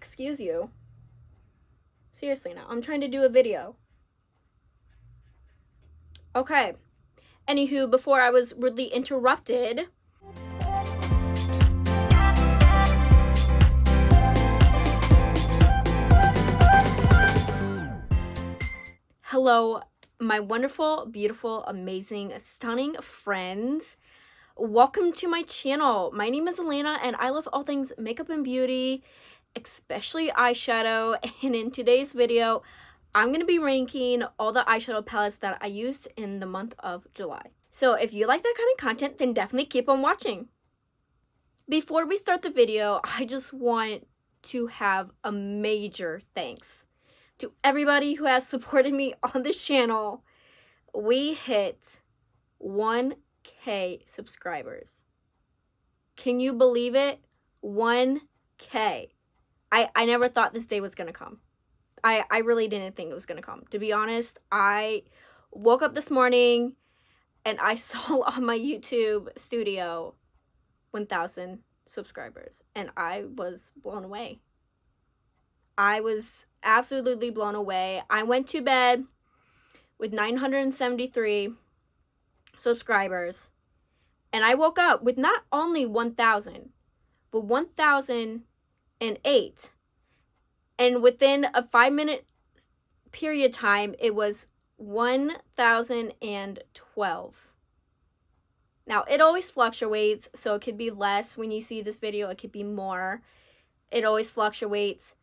Excuse you. Seriously now, I'm trying to do a video. Okay. Anywho, before I was rudely interrupted, hello, my wonderful, beautiful, amazing, stunning friends. Welcome to my channel. My name is Elena and I love all things makeup and beauty, especially eyeshadow. And in today's video, I'm going to be ranking all the eyeshadow palettes that I used in the month of July. So if you like that kind of content, then definitely keep on watching. Before we start the video, I just want to have a major thanks to everybody who has supported me on this channel. We hit 1K subscribers. Can you believe it? 1K. I never thought this day was going to come. I really didn't think it was going to come. To be honest, I woke up this morning and I saw on my YouTube studio 1,000 subscribers and I was blown away. I was absolutely blown away. I went to bed with 973 subscribers and I woke up with not only 1,000 but 1,008, and within a 5-minute period time it was 1,012. Now it always fluctuates, so it could be less when you see this video, it could be more. It always fluctuates.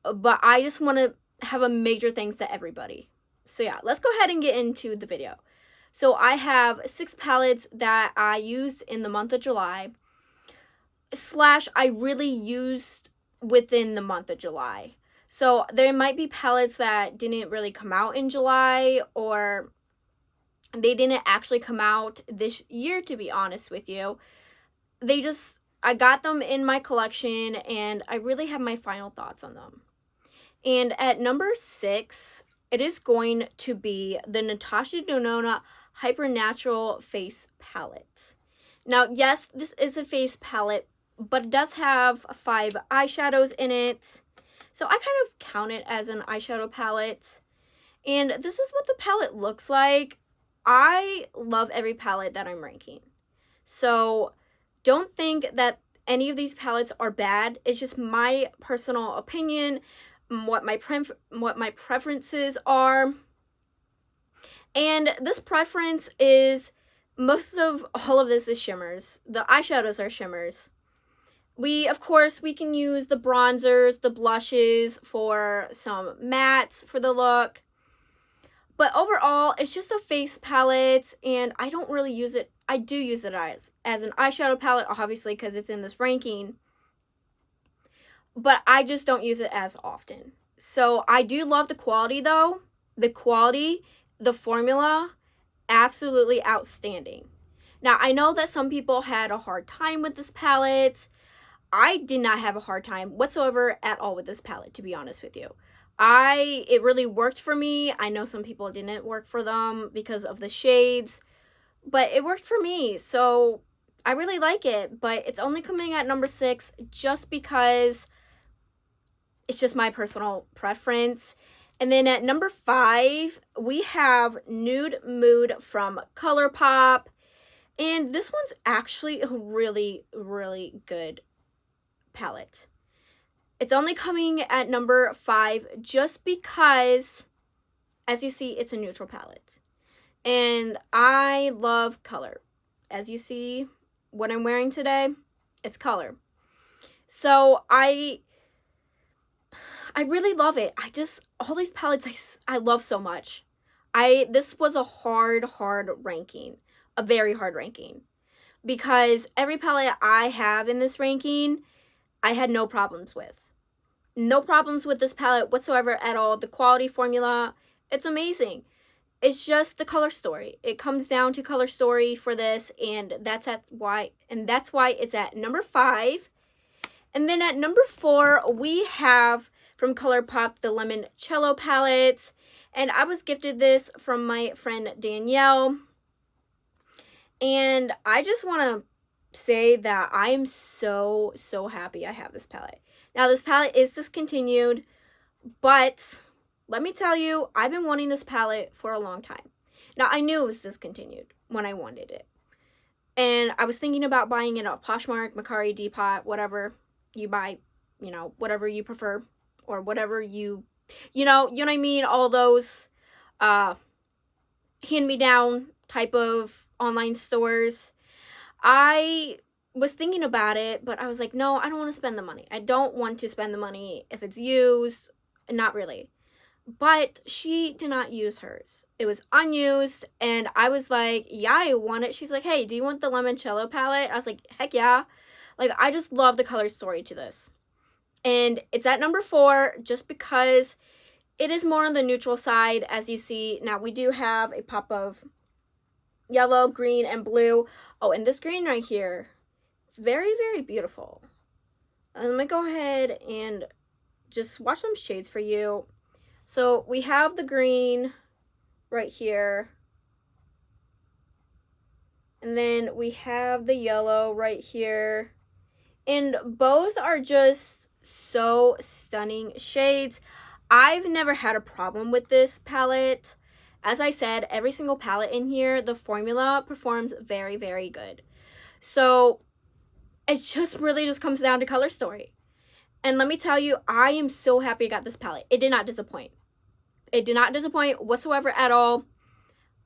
But I just want to have a major thanks to everybody. So yeah, let's go ahead and get into the video. So I have 6 palettes that I used in the month of July, / I really used within the month of July. So there might be palettes that didn't really come out in July, or they didn't actually come out this year, to be honest with you. I got them in my collection and I really have my final thoughts on them. And at number 6, it is going to be the Natasha Denona Hyper Natural Face Palette. Now, yes, this is a face palette, but it does have 5 eyeshadows in it. So I kind of count it as an eyeshadow palette. And this is what the palette looks like. I love every palette that I'm ranking. So don't think that any of these palettes are bad. It's just my personal opinion, what my preferences are. And this preference is, most of all of this is shimmers. The eyeshadows are shimmers. Of course, we can use the bronzers, the blushes for some mattes for the look. But overall, it's just a face palette, and I don't really use it. I do use it as an eyeshadow palette, obviously, because it's in this ranking. But I just don't use it as often. So I do love the quality, though. The quality, the formula, absolutely outstanding. Now, I know that some people had a hard time with this palette. I did not have a hard time whatsoever at all with this palette, to be honest with you. It really worked for me. I know some people didn't work for them because of the shades, but it worked for me. So I really like it, but it's only coming at number 6 just because it's just my personal preference. And then at number 5, we have Nude Mood from ColourPop. And this one's actually a really, really good palette. It's only coming at number 5 just because, as you see, it's a neutral palette. And I love color. As you see, what I'm wearing today, it's color. So I really love it. All these palettes I love so much. This was a hard ranking. A very hard ranking. Because every palette I have in this ranking, I had no problems with. No problems with this palette whatsoever at all. The quality formula, it's amazing. It's just the color story. It comes down to color story for this, and that's why it's at number 5. And then at number 4, we have from ColourPop the Limoncello palette, and I was gifted this from my friend Danielle. And I just want to say that I am so happy I have this palette. Now, this palette is discontinued, but let me tell you, I've been wanting this palette for a long time. Now, I knew it was discontinued when I wanted it. And I was thinking about buying it at Poshmark, Mercari, Depop, whatever you buy, whatever you prefer, or whatever you know what I mean? All those hand-me-down type of online stores. I was thinking about it, but I was like, no, I don't want to spend the money. I don't want to spend the money if it's used. Not really. But she did not use hers. It was unused, and I was like, yeah, I want it. She's like, hey, do you want the Limoncello palette? I was like, heck yeah. Like, I just love the color story to this. And it's at number 4 just because it is more on the neutral side, as you see. Now, we do have a pop of yellow, green, and blue. Oh, and this green right here, it's very, very beautiful. Let me go ahead and just swatch some shades for you. So we have the green right here. And then we have the yellow right here. And both are just so stunning shades. I've never had a problem with this palette. As I said, every single palette in here, the formula performs very, very good. So it just really just comes down to color story. And let me tell you, I am so happy I got this palette. It did not disappoint. It did not disappoint whatsoever at all.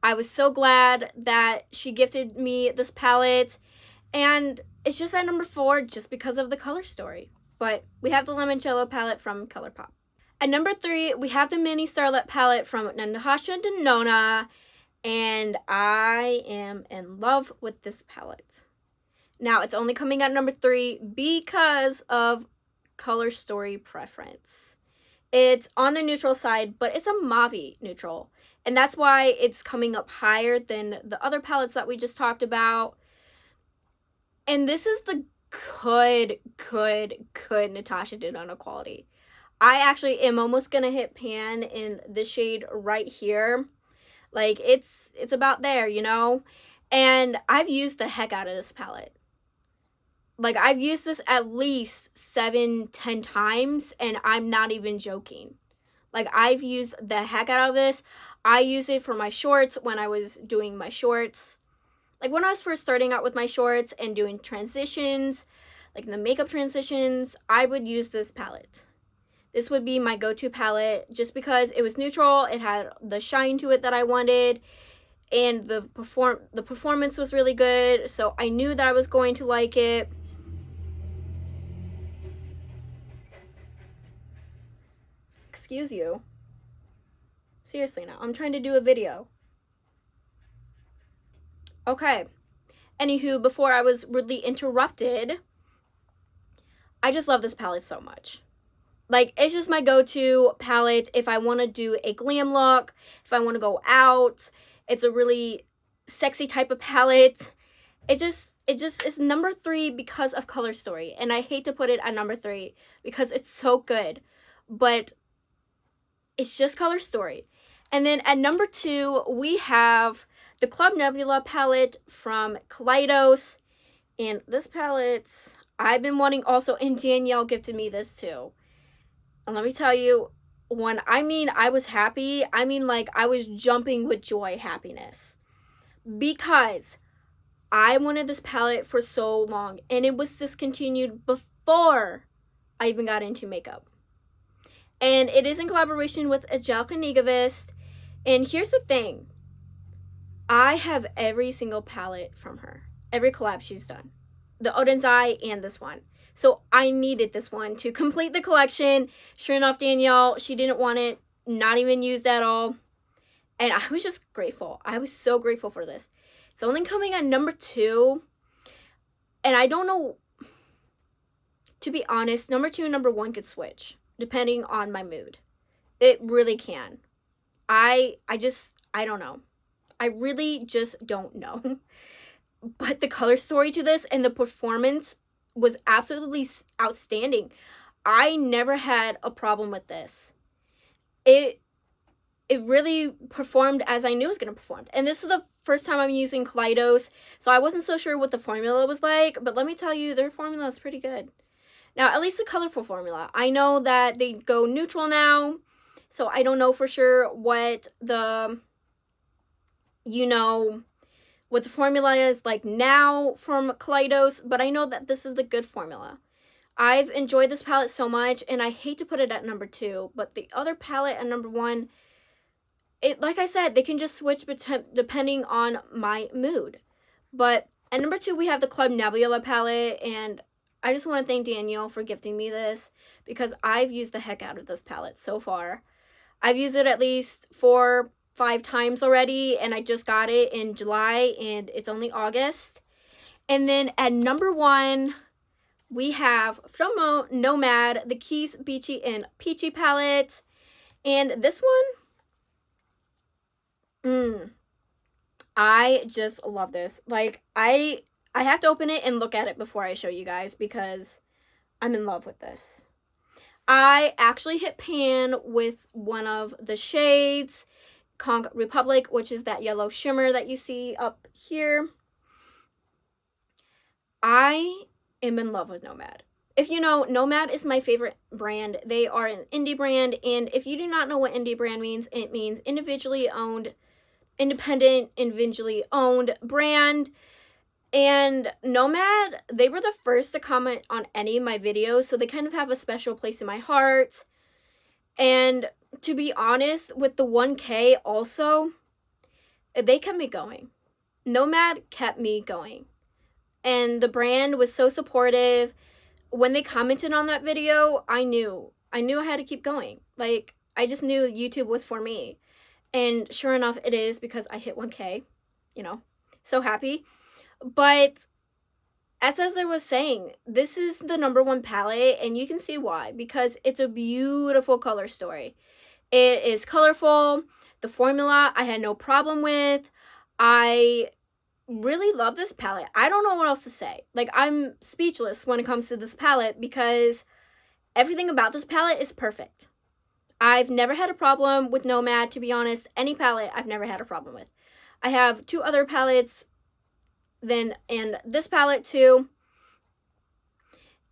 I was so glad that she gifted me this palette. And it's just at number 4 just because of the color story. But we have the Limoncello palette from ColourPop. At number 3, we have the Mini Starlet palette from Natasha Denona. And I am in love with this palette. Now, it's only coming at number 3 because of color story preference. It's on the neutral side, but it's a mauve neutral. And that's why it's coming up higher than the other palettes that we just talked about. And this is the good Natasha Denona quality. I actually am almost going to hit pan in this shade right here. Like, it's about there, And I've used the heck out of this palette. Like, I've used this at least 7-10 times, and I'm not even joking. Like, I've used the heck out of this. I use it for my shorts when I was doing my shorts. Like, when I was first starting out with my shorts and doing transitions, like the makeup transitions, I would use this palette. This would be my go-to palette just because it was neutral. It had the shine to it that I wanted. And the performance was really good. So I knew that I was going to like it. Excuse you. Seriously now, I'm trying to do a video. Okay. Anywho, before I was rudely interrupted, I just love this palette so much. Like, it's just my go-to palette if I want to do a glam look, if I want to go out. It's a really sexy type of palette. It just is number 3 because of color story. And I hate to put it at number 3 because it's so good. But it's just color story. And then at number 2, we have the Club Nebula palette from Kaleidos. And this palette, I've been wanting also, and Danielle gifted me this too. And let me tell you, when I was happy, like I was jumping with joy happiness. Because I wanted this palette for so long. And it was discontinued before I even got into makeup. And it is in collaboration with Angelica Negavist. And here's the thing. I have every single palette from her. Every collab she's done. The Odin's Eye and this one. So I needed this one to complete the collection. Sure enough, Danielle, she didn't want it. Not even used at all. And I was just grateful. I was so grateful for this. It's only coming at number 2. And I don't know. To be honest, number 2 and number 1 could switch. Depending on my mood. It really can. I don't know. I really just don't know. But the color story to this and the performance was absolutely outstanding. I never had a problem with this. it really performed as I knew it was going to perform. And this is the first time I'm using Kaleidos, so I wasn't so sure what the formula was like, but let me tell you, their formula is pretty good. Now, at least the colorful formula. I know that they go neutral now, so I don't know for sure what the, what the formula is like now from Kaleidos, but I know that this is the good formula. I've enjoyed this palette so much, and I hate to put it at number 2, but the other palette at number 1, like I said, they can just switch depending on my mood. But at number 2, we have the Club Nebula palette, and I just want to thank Danielle for gifting me this, because I've used the heck out of this palette so far. I've used it at least 4-5 times already, and I just got it in July, and it's only August. And then at number 1, we have from Nomad, the Keys Beachy and Peachy palette. And this one, I just love this. Like, I have to open it and look at it before I show you guys, because I'm in love with this. I actually hit pan with one of the shades, Conch Republic, which is that yellow shimmer that you see up here. I am in love with Nomad. If you know, Nomad is my favorite brand. They are an indie brand, and if you do not know what indie brand means, it means individually owned, independent, individually owned brand. And Nomad, they were the first to comment on any of my videos, so they kind of have a special place in my heart. And to be honest, with the 1K also, they kept me going. Nomad kept me going. And the brand was so supportive. When they commented on that video, I knew I had to keep going. Like, I just knew YouTube was for me. And sure enough, it is, because I hit 1K. So happy. But as I was saying, this is the number 1 palette, and you can see why. Because it's a beautiful color story. It is colorful. The formula I had no problem with. I really love this palette. I don't know what else to say. Like, I'm speechless when it comes to this palette, because everything about this palette is perfect. I've never had a problem with Nomad, to be honest. Any palette I've never had a problem with. I have 2 other palettes, and this palette too.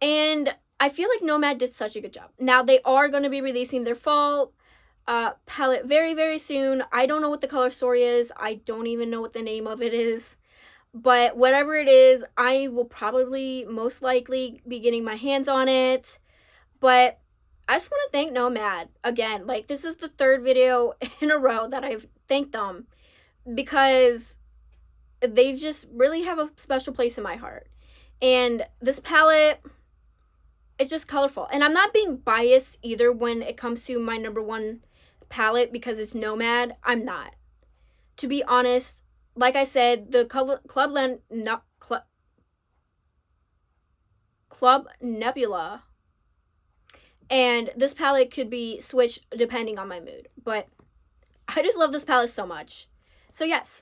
And I feel like Nomad did such a good job. Now, they are going to be releasing their fall palette very, very soon. I don't know what the color story is. I don't even know what the name of it is. But whatever it is, I will probably most likely be getting my hands on it. But I just want to thank Nomad again. Like, this is the 3rd video in a row that I've thanked them, because they just really have a special place in my heart. And this palette, it's just colorful. And I'm not being biased either when it comes to my number 1 palette, because it's Nomad. I'm not. To be honest, like I said, the Club Nebula and this palette could be switched depending on my mood. But I just love this palette so much. So yes.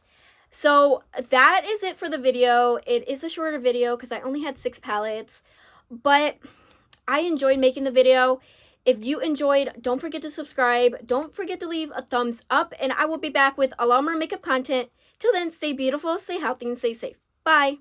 So that is it for the video. It is a shorter video because I only had 6 palettes. But I enjoyed making the video. If you enjoyed, don't forget to subscribe. Don't forget to leave a thumbs up. And I will be back with a lot more makeup content. Till then, stay beautiful, stay healthy, and stay safe. Bye.